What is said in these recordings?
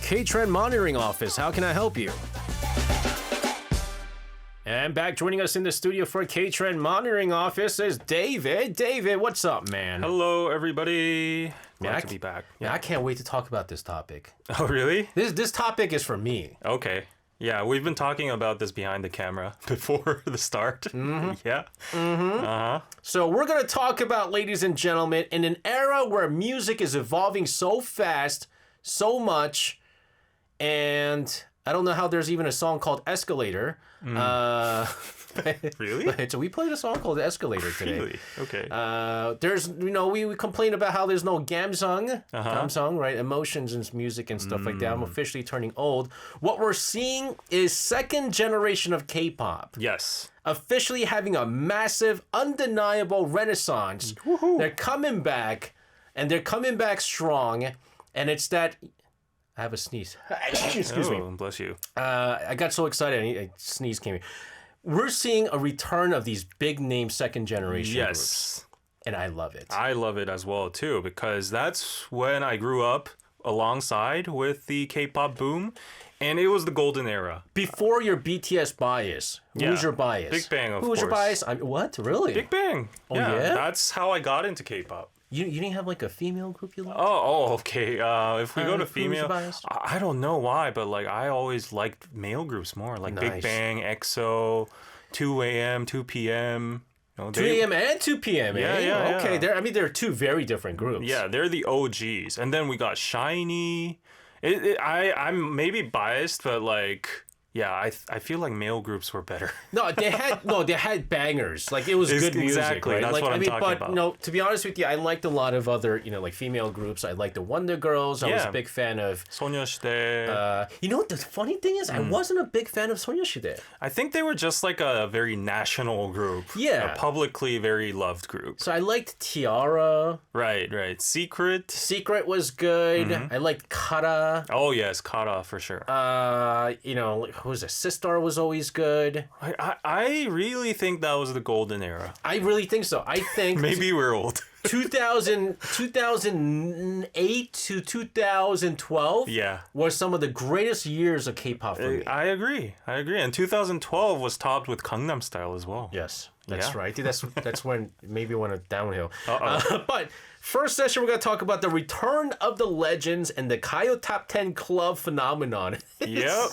K-Trend Monitoring Office. How can I help you? And back joining us in the studio for K-Trend Monitoring Office is David. David, what's up, man? Hello, everybody. Glad to be back. Yeah, I can't wait to talk about this topic. Oh, really? This topic is for me. Okay. Yeah, we've been talking about this behind the camera before the start. Mm-hmm. Yeah. Mm-hmm. Uh-huh. So we're going to talk about, ladies and gentlemen, in an era where music is evolving so fast, so much, and I don't know how there's even a song called Escalator. Really? So we played a song called Escalator today. Really? Okay. There's, we complain about how there's no gamsung, right? Emotions and music and stuff like that. I'm officially turning old. What we're seeing is second generation of K-pop. Yes. Officially having a massive, undeniable renaissance. Woohoo. They're coming back, and they're coming back strong, and it's that... I have a sneeze. Excuse me. Bless you. I got so excited, a sneeze came in. We're seeing a return of these big name second generation groups. And I love it. I love it as well, too, because that's when I grew up alongside with the K-pop boom, and it was the golden era. Before your BTS bias, who was your bias? Big Bang, of course. Who was your bias? What? Really? Big Bang. Oh, yeah? That's how I got into K-pop. You didn't have like a female group you liked? Oh, okay. If we go to female, biased? I don't know why, but like I always liked male groups more, like Nice. Big Bang, EXO, 2 a.m., 2 p.m. 2 a.m. and 2 p.m. Yeah. Okay, they're two very different groups. Yeah, they're the OGs, and then we got SHINee. I'm maybe biased, but like. Yeah, I feel like male groups were better. They had bangers. Like it was good music, exactly, right? That's like what I'm talking about. No, to be honest with you, I liked a lot of other, like female groups. I liked the Wonder Girls. I was a big fan of 소녀시대. You know what the funny thing is? I wasn't a big fan of 소녀시대. I think they were just like a very national group. Yeah. A publicly very loved group. So I liked Tiara. Right. Secret. Secret was good. I liked Kara. Oh yes, Kara for sure. Who was it? Sistar was always good. I really think that was the golden era. I really think so. I think maybe we're old. 2008 to 2012 were some of the greatest years of K-pop for me. I agree. And 2012 was topped with Gangnam Style as well. Yes, that's right. That's when maybe went downhill. But first session, we're going to talk about the return of the legends and the Kayo Top 10 Club phenomenon. Yep.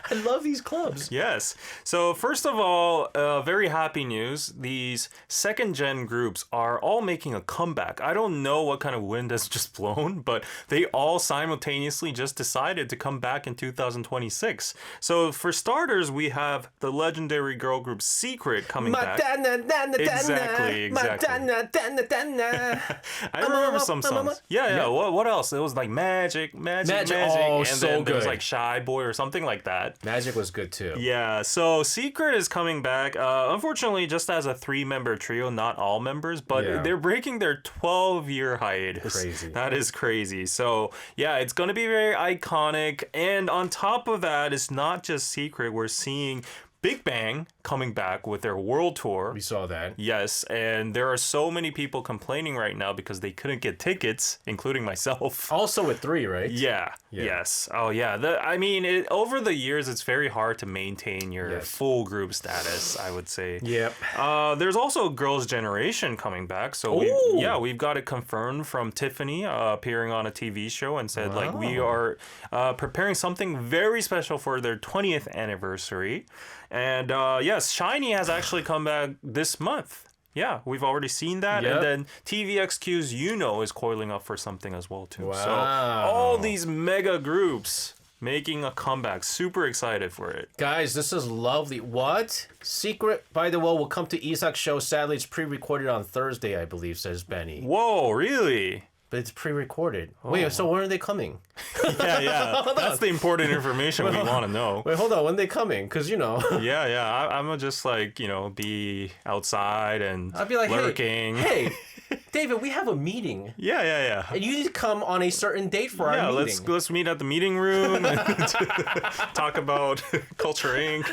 I love these clubs. Yes. So first of all, very happy news. These second-gen groups are all making a comeback. I don't know what kind of wind has just blown, but they all simultaneously just decided to come back in 2026. So for starters, we have the legendary girl group Secret coming back. Exactly. I remember some songs. Yeah. What else? It was like Magic. Oh, and so then there was good. like Shy Boy or something like that. Magic was good too. Yeah, so Secret is coming back. Unfortunately, just as a 3-member trio, not all members, but they're breaking their 12-year hiatus. Crazy. That is crazy. So, yeah, it's going to be very iconic. And on top of that, it's not just Secret. We're seeing Big Bang coming back with their world tour. We saw that. Yes, and there are so many people complaining right now because they couldn't get tickets, including myself. Also with 3, right? Yeah. Yes. Oh, yeah. Over the years, it's very hard to maintain your full group status, I would say. Yep. There's also Girls' Generation coming back. So, we've got it confirmed from Tiffany appearing on a TV show and said, we are preparing something very special for their 20th anniversary. And yes, SHINee has actually come back this month. Yeah, we've already seen that. Yep. And then TVXQ's is coiling up for something as well, too. Wow. So all these mega groups making a comeback. Super excited for it. Guys, this is lovely. What? Secret, by the way, will come to Isak's show. Sadly, it's pre-recorded on Thursday, I believe, says Benny. Whoa, really? But it's pre-recorded. Oh. Wait, so when are they coming? Yeah. That's the important information we want to know. Wait, hold on. When are they coming? Because, Yeah. I'm going to just be outside and I'll be like, lurking. Hey, David, we have a meeting. Yeah. And you need to come on a certain date for our meeting. Yeah, let's meet at the meeting room and talk about Kulture Inc.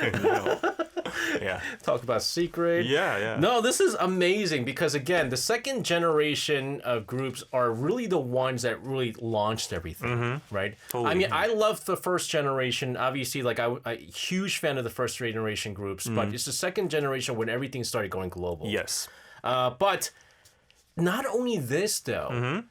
Yeah. Talk about secret. Yeah, yeah. No, this is amazing because again, the second generation of groups are really the ones that really launched everything, right? Totally. I mean, I love the first generation. Obviously, like I huge fan of the first generation groups, but it's the second generation when everything started going global. Yes. But not only this though.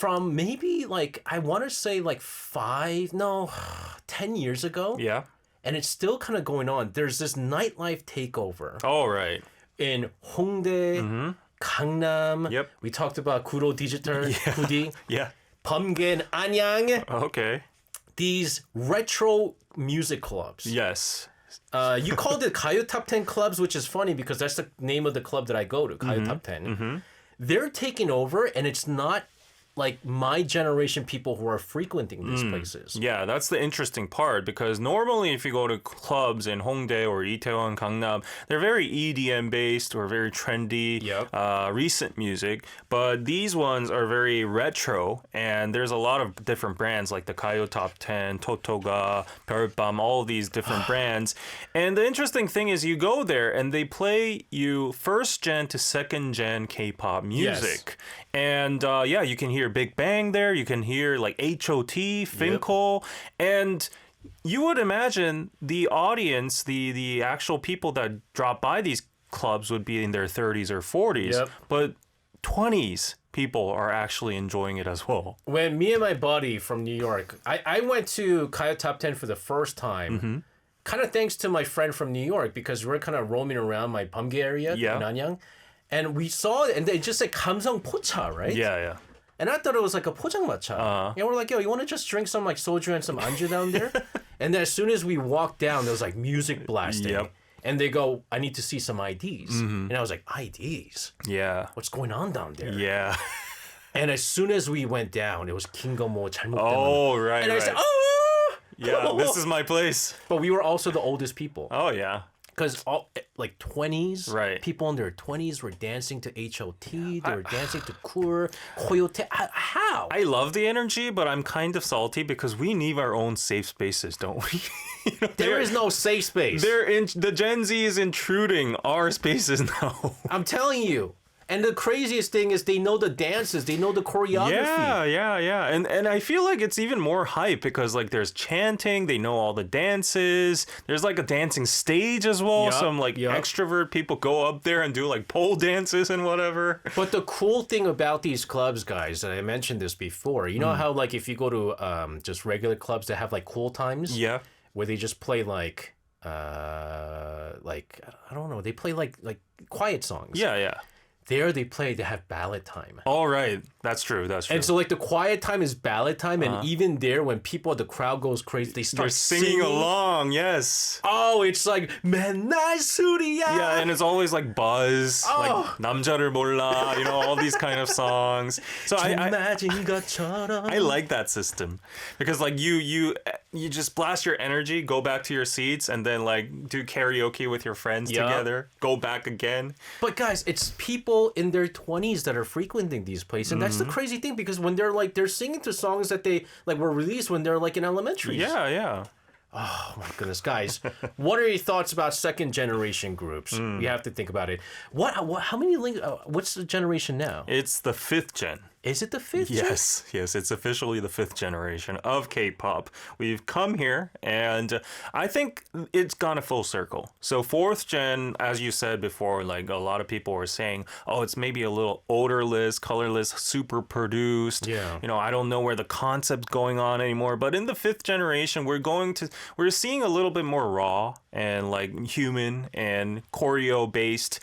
From maybe like I want to say like 10 years ago. Yeah. And it's still kind of going on. There's this nightlife takeover Oh, right. in Hongdae, Gangnam. Yep. We talked about Kuro Digital, Kudi, Yeah. Bumgen, Anyang. Okay. These retro music clubs. Yes. You called it Kayo Top 10 Clubs, which is funny because that's the name of the club that I go to, Kayo Top 10. They're taking over, and it's not like my generation people who are frequenting these places. Yeah, that's the interesting part because normally if you go to clubs in Hongdae or Itaewon, Gangnam, they're very EDM based or very trendy, recent music. But these ones are very retro, and there's a lot of different brands like the Kayo Top 10, Totoga, Pearlbam, all these different brands. And the interesting thing is you go there and they play you first gen to second gen K-pop music. And yeah, you can hear Big Bang there. You can hear like H.O.T., Finkel. And you would imagine the audience, the actual people that drop by these clubs would be in their 30s or 40s. But 20s people are actually enjoying it as well. When me and my buddy from New York, I went to Kayo Top 10 for the first time. Kind of thanks to my friend from New York because we're kind of roaming around my Bumge area in Anyang. And we saw it, and they just said 감성 포차, right? Yeah, yeah. And I thought it was like a 포장마차. And we're like, yo, you want to just drink some like soju and some anju down there? And then as soon as we walked down, there was like music blasting. And they go, I need to see some IDs. And I was like, IDs? Yeah. What's going on down there? Yeah. And as soon as we went down, it was Kingomo 잘못되면. Oh, right, And I said, right. oh! Yeah, this is my place. But we were also the oldest people. Oh, yeah. Because all like 20s, Right. people in their 20s were dancing to H.O.T. They were dancing to Kur, Coyote. How? I love the energy, but I'm kind of salty because we need our own safe spaces, don't we? There is no safe space. The Gen Z is intruding our spaces now. I'm telling you. And the craziest thing is they know the dances, they know the choreography. Yeah. And I feel like it's even more hype because like there's chanting, they know all the dances. There's like a dancing stage as well. Some like extrovert people go up there and do like pole dances and whatever. But the cool thing about these clubs, guys, and I mentioned this before, you know how like if you go to just regular clubs that have like cool times? Yeah. Where they just play like I don't know, they play like quiet songs. Yeah. There they have ballad time. All right. That's true. And so like the quiet time is ballad time. And even there, when the crowd goes crazy, they start They're singing along. Yes. Oh, it's like 맨날 술이야. Yeah, and it's always like Buzz, like 남자를 몰라, you know, all these kind of songs. So I like that system because like you just blast your energy, go back to your seats, and then like do karaoke with your friends together, go back again. But guys, it's people in their 20s that are frequenting these places, and that's the crazy thing because when they're singing to songs that they like were released when they're like in elementary. Yeah. Oh my goodness, guys! What are your thoughts about second generation groups? We have to think about it. What? How many? What's the generation now? It's the 5th gen. Is it the 5th gen? Yes, it's officially the 5th generation of K-pop. We've come here, and I think it's gone a full circle. So 4th gen, as you said before, like a lot of people were saying, oh, it's maybe a little odorless, colorless, super produced. Yeah. You know, I don't know where the concept's going on anymore. But in the 5th generation, we're seeing a little bit more raw and like human and choreo-based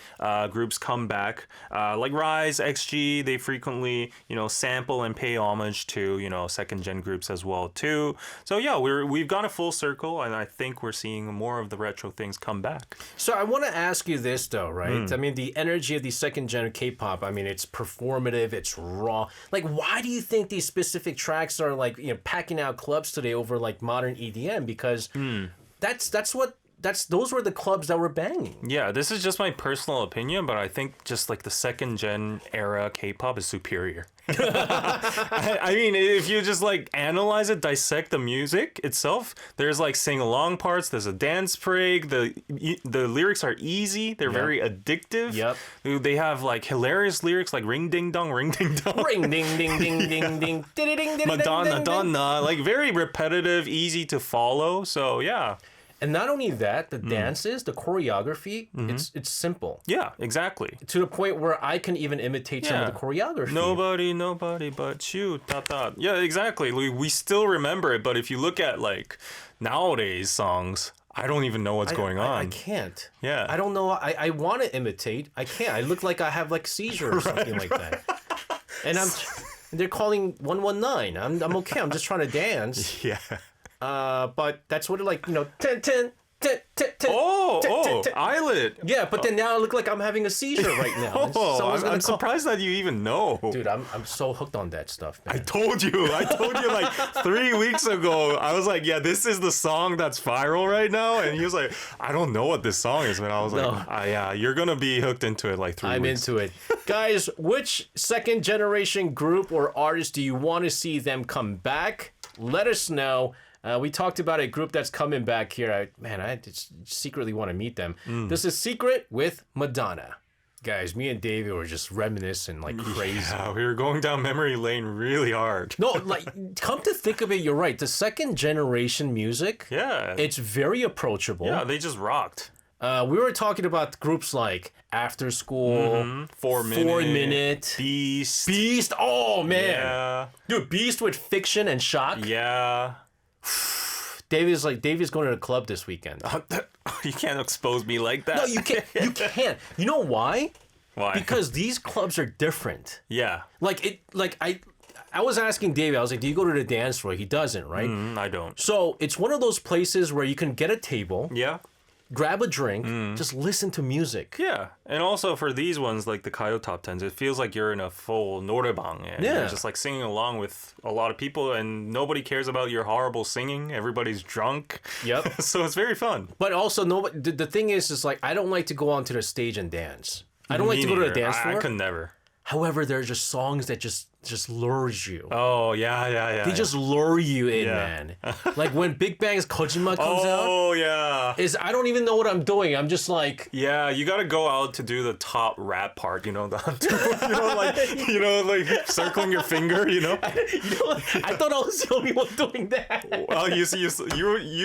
groups come back. Like Rise, XG, they frequently sample and pay homage to, second gen groups as well too. So yeah, we've gone a full circle, and I think we're seeing more of the retro things come back. So I want to ask you this though, right? I mean, the energy of the second gen K-pop, I mean, it's performative, it's raw. Like, why do you think these specific tracks are like, packing out clubs today over like modern EDM? Because that's what those were the clubs that were banging. Yeah, this is just my personal opinion, but I think just like the second gen era K-pop is superior. I mean, if you just like analyze it, dissect the music itself, there's like sing-along parts, there's a dance break, the lyrics are easy, they're very addictive. Yep. They have like hilarious lyrics like ring ding dong, ring ding dong. Ring ding ding ding ding ding ding ding. Madonna, Donna, like very repetitive, easy to follow. So yeah. And not only that, the dances, the choreography, it's simple. Yeah, exactly. To the point where I can even imitate some of the choreography. Nobody but you. Dot, dot. Yeah, exactly. We still remember it, but if you look at like nowadays songs, I don't even know what's going on. I can't. Yeah. I don't know. I want to imitate. I can't. I look like I have like seizure or something like that. And they're calling 119. I'm okay. I'm just trying to dance. Yeah. But that's what it like, eyelid. Yeah, but then now I look like I'm having a seizure right now. I'm surprised that you even know. Dude, I'm so hooked on that stuff, man. I told you like 3 weeks ago. I was like, yeah, this is the song that's viral right now. And he was like, I don't know what this song is, man. I was like, yeah, you're going to be hooked into it like 3 weeks. I'm into it. Guys, which second generation group or artist do you want to see them come back? Let us know. We talked about a group that's coming back here. I just secretly want to meet them. This is Secret with Madonna. Guys, me and David were just reminiscing like crazy. Yeah, we were going down memory lane really hard. No, like, come to think of it, you're right. The second generation music, it's very approachable. Yeah, they just rocked. We were talking about groups like After School, 4 Minute, Beast. Oh, man. Yeah. Dude, Beast with Fiction and Shock. Yeah. David's going to the club this weekend. You can't expose me like that. No, you can't. You can't. You know why? Why? Because these clubs are different. Yeah. I was asking David, I was like, do you go to the dance floor? He doesn't, right? I don't. So it's one of those places where you can get a table. Yeah. Grab a drink, just listen to music. Yeah, and also for these ones, like the Kayo Top 10s, it feels like you're in a full 노래방 and you're just like singing along with a lot of people and nobody cares about your horrible singing. Everybody's drunk. Yep. So it's very fun. But also, the thing is like, I don't like to go onto the stage and dance. I don't like to go to the dance floor. I could never. However, there are just songs that just lures you. Oh, yeah. They just lure you in, man. Like when Big Bang's Kojima comes out. Oh, yeah. I don't even know what I'm doing. I'm just like... Yeah, you gotta go out to do the top rap part, like circling your finger, I thought I was the only one doing that. Well, you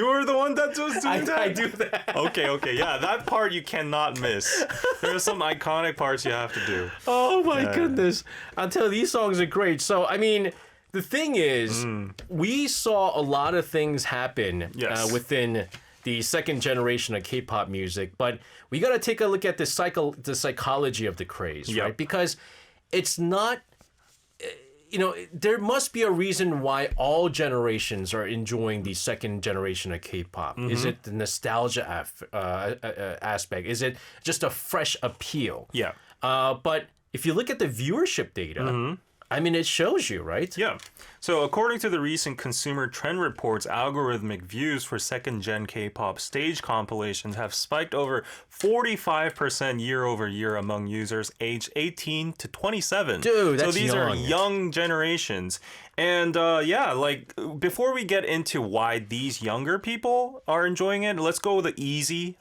were the one that was doing that? I do that. Okay. Yeah, that part you cannot miss. There are some iconic parts you have to do. Oh, my goodness. I'll tell you, these songs are great. So, I mean, the thing is, we saw a lot of things happen within the second generation of K-pop music, but we got to take a look at the psychology of the craze, right? Because it's not, there must be a reason why all generations are enjoying the second generation of K-pop. Is it the nostalgia aspect? Is it just a fresh appeal? Yeah. But if you look at the viewership data, I mean, it shows you, right? Yeah. So according to the recent Consumer Trend Report's algorithmic views for second-gen K-pop stage compilations have spiked over 45% year over year among users aged 18 to 27. Dude, that's so these young. are young generations. And before we get into why these younger people are enjoying it, let's go with the easy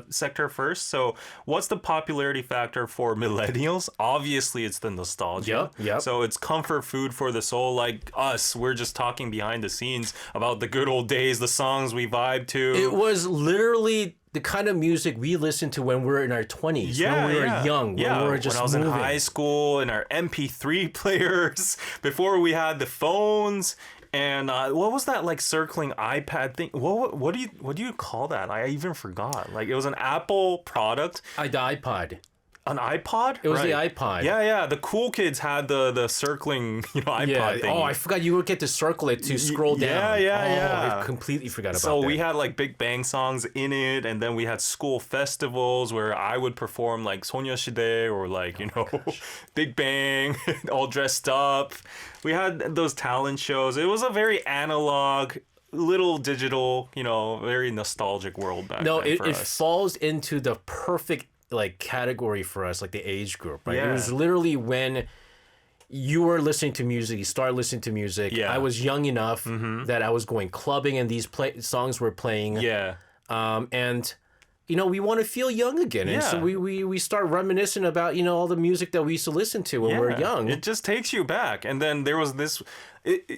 sector first. So what's the popularity factor for millennials? Obviously, it's the nostalgia. Yep. So it's comfort food for the soul. Like us, we're just talking behind the scenes about the good old days, the songs we vibe to. It was literally the kind of music we listened to when we were in our 20s, when we were young, when we were just when I was moving. in high school, in our MP3 players, before we had the phones. And what was that like circling iPad thing? What do you call that? I even forgot. Like it was an Apple product. The iPod. An iPod? It was the iPod. Yeah. The cool kids had the circling, iPod thing. Oh, I forgot you would get to circle it to scroll down. Yeah. I completely forgot about that. So we had like Big Bang songs in it, and then we had school festivals where I would perform like 소녀시대 or like, Big Bang, all dressed up. We had those talent shows. It was a very analog little digital, very nostalgic world back No, then for it us. falls into the perfect like category for us, like the age group, right? It Yeah. was literally when you were listening to music, you started listening to music. Yeah. I was young enough that I was going clubbing and these songs were playing. Yeah. And we want to feel young again. And so Yeah. we start reminiscing about, all the music that we used to listen to when we were young. It just takes you back. And then there was this,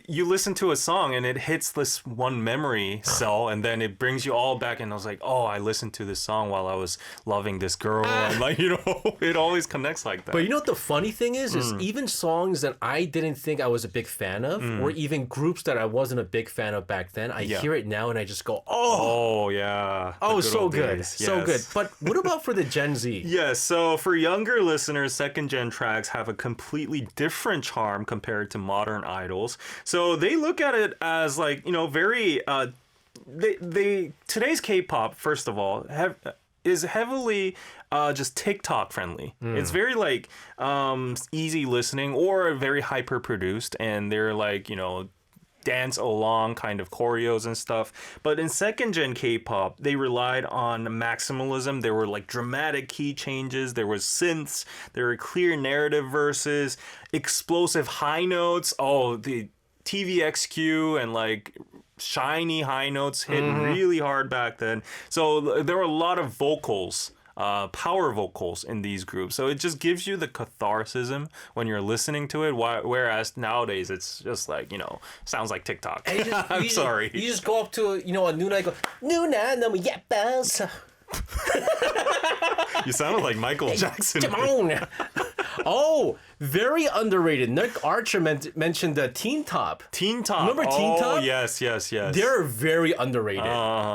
you listen to a song and it hits this one memory cell and then it brings you all back. And I was like, oh, I listened to this song while I was loving this girl. And like, it always connects like that. But you know what the funny thing is even songs that I didn't think I was a big fan of, or even groups that I wasn't a big fan of back then, I hear it now and I just go, Oh, yeah. oh, The so old good. days. So Yes. good. But what about for the Gen Z? Yes, so for younger listeners, second gen tracks have a completely different charm compared to modern idols. So they look at it as like, very they today's K-pop, first of all, is heavily just TikTok friendly. It's very like easy listening or very hyper produced, and they're like, dance along kind of choreos and stuff. But in second gen K-pop, they relied on maximalism. There were like dramatic key changes, there was synths, there were clear narrative verses, explosive high notes. Oh, the TVXQ and like shiny high notes hit really hard back then. So there were a lot of vocals, power vocals in these groups. So it just gives you the catharsis when you're listening to it. Whereas nowadays it's just like, sounds like TikTok. I'm sorry. You just go up to a Nuna and go, Nuna, 너무 예뻐서. You sounded like Michael Jackson. Come on. Oh, very underrated. Nick Archer mentioned the Teen Top. Teen Top. Remember Teen Top? Yes. They're very underrated.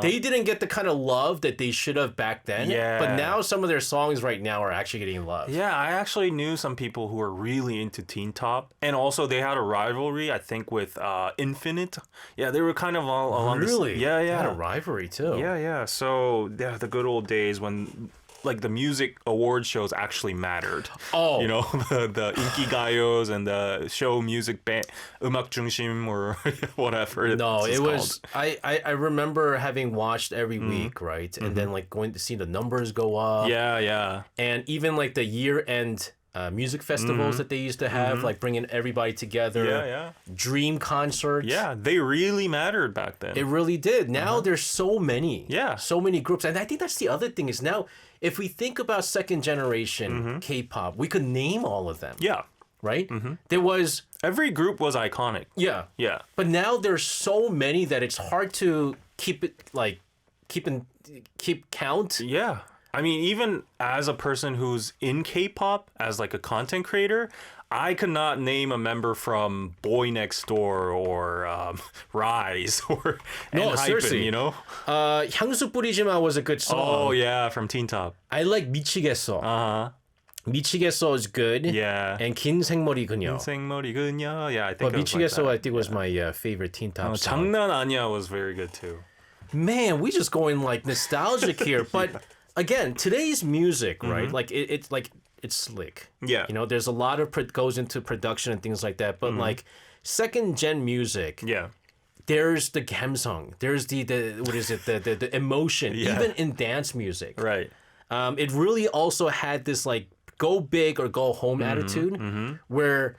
They didn't get the kind of love that they should have back then. Yeah. But now some of their songs right now are actually getting love. Yeah, I actually knew some people who were really into Teen Top. And also they had a rivalry, I think, with Infinite. Yeah, they were kind of all along Really? Yeah. They had a rivalry too. Yeah. So, the good old days when like the music award shows actually mattered. Oh. The 인기가요s and the show music band, 음악 중심 or whatever. No, it's it was. called. I remember having watched every week, right, and then like going to see the numbers go up. Yeah. And even like the year-end music festivals that they used to have, like bringing everybody together. Yeah. Dream concerts. Yeah, they really mattered back then. It really did. Now there's so many. Yeah. So many groups. And I think that's the other thing is now, if we think about second generation K-pop, we could name all of them. Yeah. Right? There was... Every group was iconic. Yeah. Yeah. But now there's so many that it's hard to keep count. Yeah. I mean, even as a person who's in K-pop, as like a content creator, I could not name a member from Boy Next Door or Rise or No, seriously. 향수 뿌리지마 was a good song. Oh yeah, from Teen Top. I like 미치겠어. 미치겠어 is good. Yeah. And 긴 생머리 그녀. 생머리 그녀. Yeah, I think But it was like 미치겠어 that. I think was my favorite Teen Top song. 장난 아니야 was very good too. Man, we just going like nostalgic here. But again, today's music, right? Like it's slick. Yeah. There's a lot of goes into production and things like that. But like second gen music, Yeah. there's the 감성, there's the what is it, the emotion, Yeah. even in dance music. Right. It really also had this like go big or go home attitude where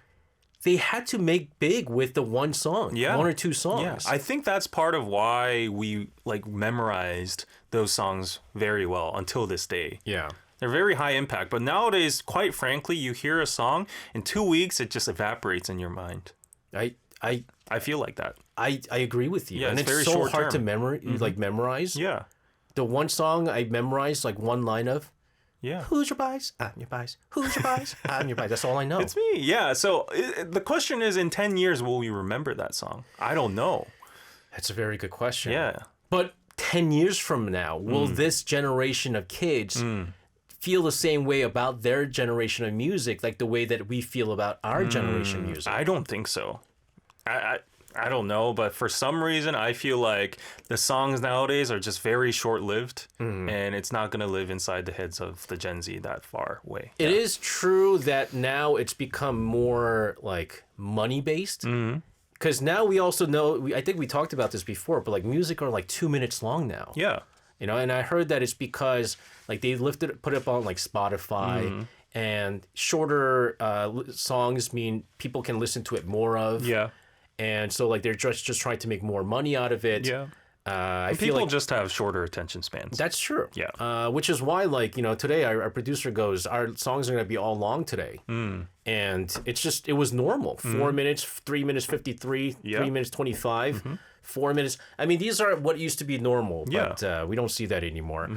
they had to make big with the one song, one or two songs. Yeah, I think that's part of why we like memorized those songs very well until this day. Yeah. They're very high impact, but nowadays, quite frankly, you hear a song in 2 weeks, it just evaporates in your mind. I feel like that. I agree with you. Yeah, and it's it's very so short hard term. to like memorize. Yeah, The one song I memorized like one line of, yeah. who's your bias? I'm your bias. Who's your bias? I'm your bias. That's all I know. It's me. Yeah. So the question is, in 10 years, will we remember that song? I don't know. That's a very good question. Yeah. But 10 years from now, will this generation of kids feel the same way about their generation of music, like the way that we feel about our generation music? I don't think so. I don't know, but for some reason, I feel like the songs nowadays are just very short-lived, and it's not going to live inside the heads of the Gen Z that far away. It is true that now it's become more like money-based. Because now we also know, I think we talked about this before, but like music are like 2 minutes long now. Yeah. You know, and I heard that it's because like they put it up on like Spotify, and shorter songs mean people can listen to it more of. Yeah. And so like they're just trying to make more money out of it. Yeah. I feel People like just have shorter attention spans. that's true. Yeah. Which is why, like, you know, today our producer goes, our songs are going to be all long today. And it's just, it was normal. 4 minutes, 3 minutes 53, Yeah. 3 minutes 25, 4 minutes. I mean, these are what used to be normal, but we don't see that anymore.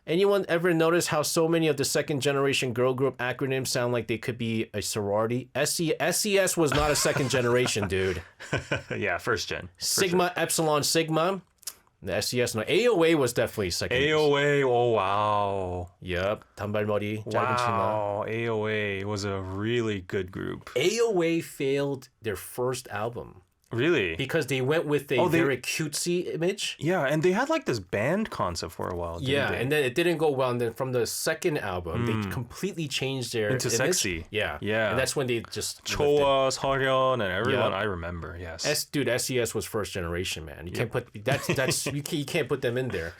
Anyone ever notice how so many of the second generation girl group acronyms sound like they could be a sorority? SES was not a second generation, dude. Yeah, first gen. Sigma, Epsilon, Sigma. The SES, no. AOA was definitely second. AOA, oh wow. Yep. 단발머리, 짧은 치마. Wow, AOA was a really good group. AOA failed their first album Really? because they went with a very cutesy image. Yeah, and they had like this band concept for a while. Yeah, they? and then it didn't go well. And then from the second album, they completely changed their Into image. sexy. Yeah. Yeah. And that's when they just Choa, Seolyeon, and everyone Yeah. I remember. Yes. Dude, SES was first generation, man. You can't put that's you can't put them in there.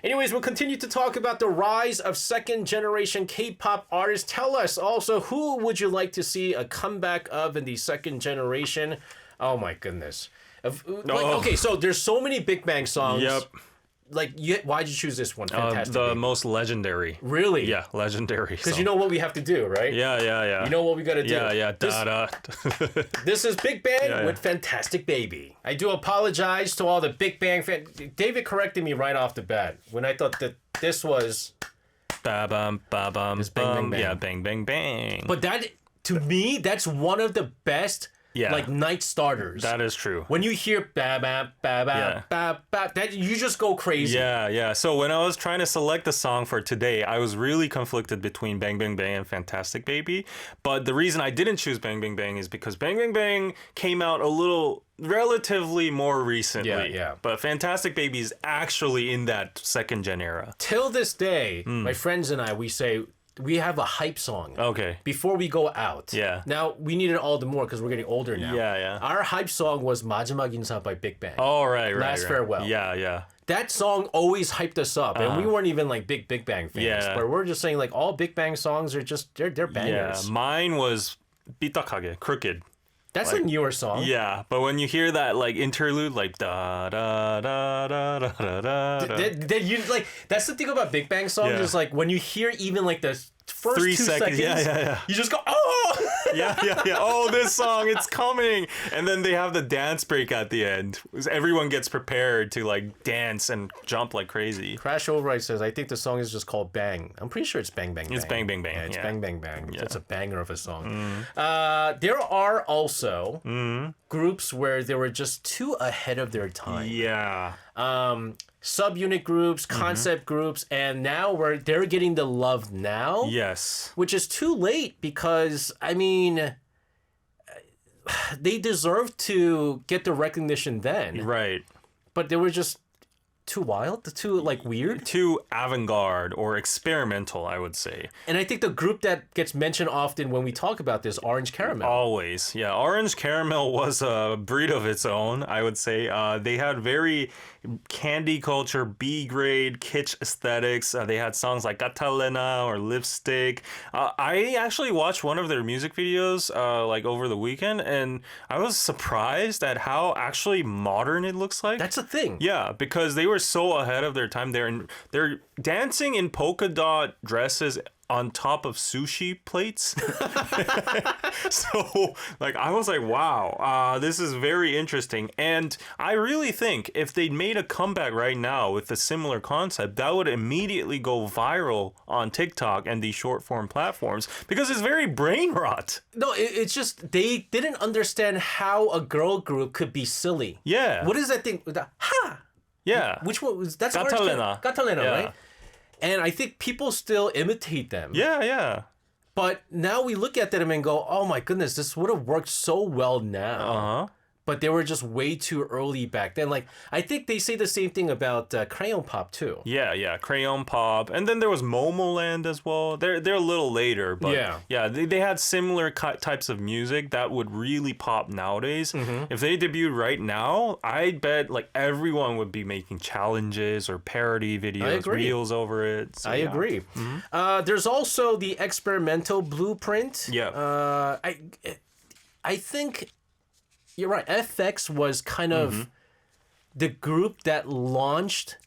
Anyways, we'll continue to talk about the rise of second generation K-pop artists. Tell us also, who would you like to see a comeback of in the second generation? Oh my goodness. Okay, so there's so many Big Bang songs. Yep. Like, why'd you choose this one? Fantastic. The Baby. most legendary. Really? Yeah, legendary. Because you know what we have to do, right? Yeah. You know what we got to do. Yeah. This is Big Bang with Fantastic Baby. I do apologize to all the Big Bang fans. David corrected me right off the bat when I thought that this was... Ba-bum, ba-bum, It's Bang, Bang, bum. Bang. Yeah, bang, bang, bang. But that, to me, that's one of the best Yeah. like night starters. That is true. When you hear ba ba ba ba Yeah. ba ba, that you just go crazy. Yeah. So when I was trying to select the song for today, I was really conflicted between Bang Bang Bang and Fantastic Baby. But the reason I didn't choose Bang Bang Bang is because Bang Bang Bang came out a little relatively more recently. Yeah. But Fantastic Baby is actually in that second gen era. Till this day, my friends and I, we say we have a hype song. Okay. Before we go out. Yeah. Now we need it all the more because we're getting older now. Yeah. Our hype song was 마지막 인사 by Big Bang. Oh, right. Last Farewell. Yeah. That song always hyped us up, and we weren't even like big Big Bang fans. Yeah. But we're just saying like all Big Bang songs are just they're bangers. Yeah. Mine was 삐딱하게, Crooked. That's a newer song. Yeah, but when you hear that like interlude, like da da da da da da da, That you like. That's the thing about Big Bang songs Yeah. is like when you hear even like the first 3 2 seconds. seconds, Yeah. you just go oh. Yeah. Oh, this song, it's coming, and then they have the dance break at the end. Everyone gets prepared to like dance and jump like crazy. Crash Override says, I think the song is just called Bang. I'm pretty sure it's Bang Bang Bang. It's Bang Bang Bang, Yeah, it's yeah. Bang Bang Bang. Yeah. It's a banger of a song. There are also groups where they were just too ahead of their time. Yeah. Subunit groups, concept groups, and now they're getting the love now. Yes. Which is too late because, I mean, they deserved to get the recognition then. Right. But they were just too wild, too, like, weird. Too avant-garde or experimental, I would say. And I think the group that gets mentioned often when we talk about this, Orange Caramel. Always. Yeah. Orange Caramel was a breed of its own, I would say. They had very candy culture, B-grade, kitsch aesthetics. They had songs like Catalina or Lipstick. I actually watched one of their music videos like over the weekend, and I was surprised at how actually modern it looks like. That's a thing. Yeah, because they were so ahead of their time. They're dancing in polka dot dresses on top of sushi plates. So, like, I was like, wow, this is very interesting. And I really think if they made a comeback right now with a similar concept, that would immediately go viral on TikTok and these short form platforms because it's very brain rot. No, it's just they didn't understand how a girl group could be silly. Yeah. What is that thing? Ha! Yeah. Which one was that's Catalina. Catalina, Yeah. right? And I think people still imitate them. Yeah. But now we look at them and go, oh my goodness, this would have worked so well now. Uh-huh. but they were just way too early back then. Like, I think they say the same thing about Crayon Pop too. Yeah, Crayon Pop, and then there was Momoland as well. They're a little later, but they had similar types of music that would really pop nowadays. If they debuted right now, I bet like everyone would be making challenges or parody videos, reels over it. So, I agree. There's also the experimental blueprint. Yeah. I think you're right. FX was kind of the group that launched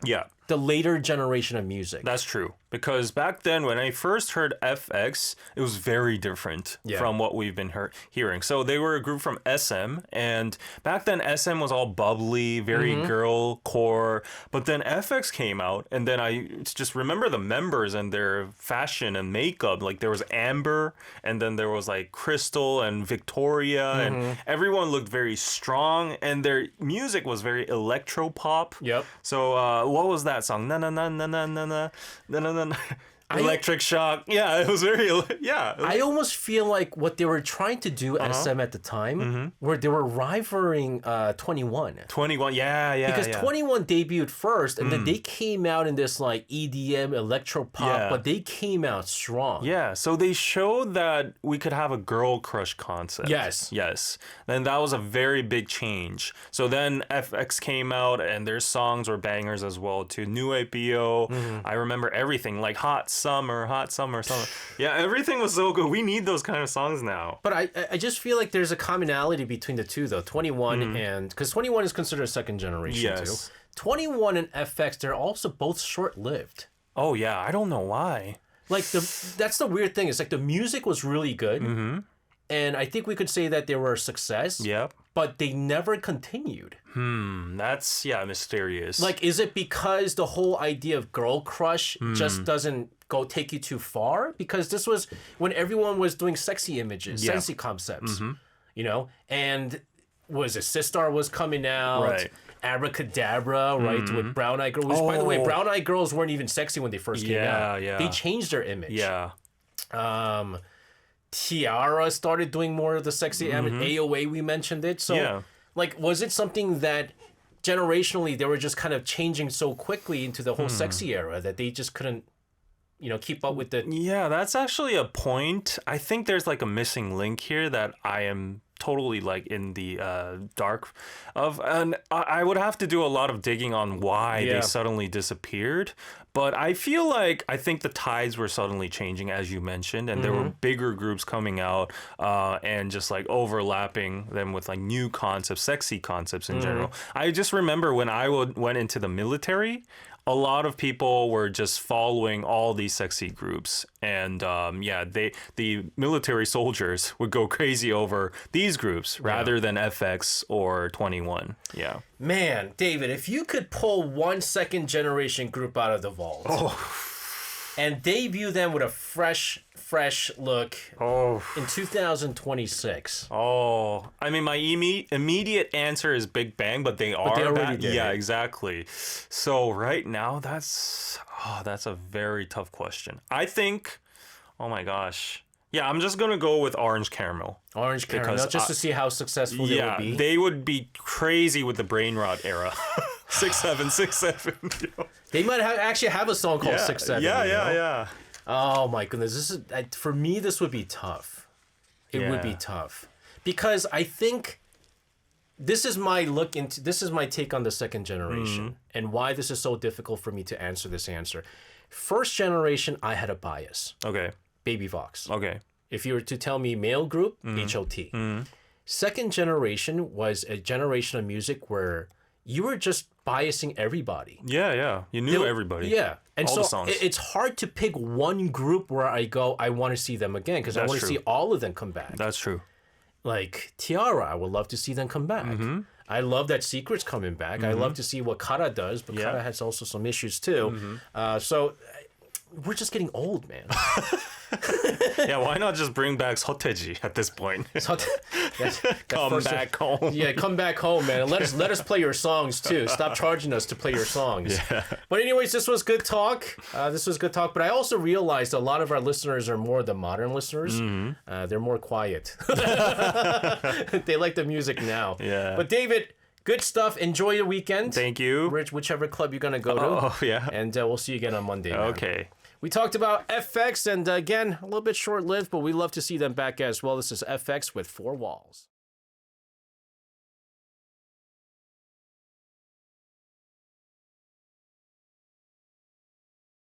the later generation of music. That's true. Because back then, when I first heard FX, it was very different from what we've been hearing. So they were a group from SM, and back then SM was all bubbly, very girl core. But then FX came out, and then I just remember the members and their fashion and makeup. Like there was Amber, and then there was like Crystal and Victoria, and everyone looked very strong, and their music was very electro pop. Yep. So what was that song? Na na na na na na na na na. Electric Shock. Yeah, it was very, I almost feel like what they were trying to do, SM at the time, where they were rivaling 21. 21, yeah. Because 21 debuted first, and then they came out in this like EDM, electro pop, but they came out strong. Yeah, so they showed that we could have a girl crush concept. Yes. Then that was a very big change. So then FX came out, and their songs were bangers as well too. New APO, I remember everything, like Hot Summer. Yeah, everything was so good. We need those kind of songs now. But I just feel like there's a commonality between the two, though. 21 and... Because 21 is considered a second generation, too. 21 and FX, they're also both short-lived. Oh, yeah. I don't know why. Like, that's the weird thing. It's like the music was really good. And I think we could say that they were a success. Yep. But they never continued. That's, mysterious. Like, is it because the whole idea of girl crush just doesn't take you too far? Because this was when everyone was doing sexy images, sexy concepts, you know? And was it Sistar was coming out? Right. Abracadabra, right? With Brown Eyed Girls. Which, by the way, Brown Eyed Girls weren't even sexy when they first came out. Yeah. They changed their image. Yeah. Tiara started doing more of the sexy AOA, we mentioned it. So, like, was it something that generationally they were just kind of changing so quickly into the whole sexy era that they just couldn't, keep up with it? Yeah, that's actually a point. I think there's like a missing link here that I am totally like in the dark of, and I would have to do a lot of digging on why they suddenly disappeared. But I think the tides were suddenly changing, as you mentioned, and there were bigger groups coming out and just like overlapping them with like new concepts, sexy concepts in general. I just remember when I went into the military, a lot of people were just following all these sexy groups, and the military soldiers would go crazy over these groups rather than FX or 21. Yeah. Man, David, if you could pull one second generation group out of the vault and debut them with a fresh look in 2026. I mean, my immediate answer is Big Bang, but they already did. Yeah, exactly. So right now, that's a very tough question. I think, oh my gosh. Yeah, I'm just going to go with Orange Caramel. Orange Caramel, just to see how successful they would be. They would be crazy with the brain rot era. 6'7". They might actually have a song called 6'7". Yeah. Oh my goodness, for me this would be tough. It would be tough. Because I think this is my take on the second generation and why this is so difficult for me to answer this answer. First generation, I had a bias. Okay. Baby Vox. Okay. If you were to tell me male group, HOT. Second generation was a generation of music where you were just biasing everybody. Yeah. You knew everybody. Yeah. And all so the songs. It's hard to pick one group where I go, I want to see them again because I want to see all of them come back. That's true. Like Tiara, I would love to see them come back. I love that Secret's coming back. I love to see what Kara does, but Kara has also some issues too. So we're just getting old, man. Yeah, why not just bring back Soteji at this point? Come back home. Yeah, come back home, man. And let us play your songs too. Stop charging us to play your songs. Yeah. But anyways, this was good talk. But I also realized a lot of our listeners are more the modern listeners. They're more quiet. They like the music now. Yeah. But David, good stuff. Enjoy your weekend. Thank you. Rich, whichever club you're gonna go to. Oh, yeah. And we'll see you again on Monday. Man. Okay. We talked about FX, and again, a little bit short-lived, but we love to see them back as well. This is FX with 4 Walls.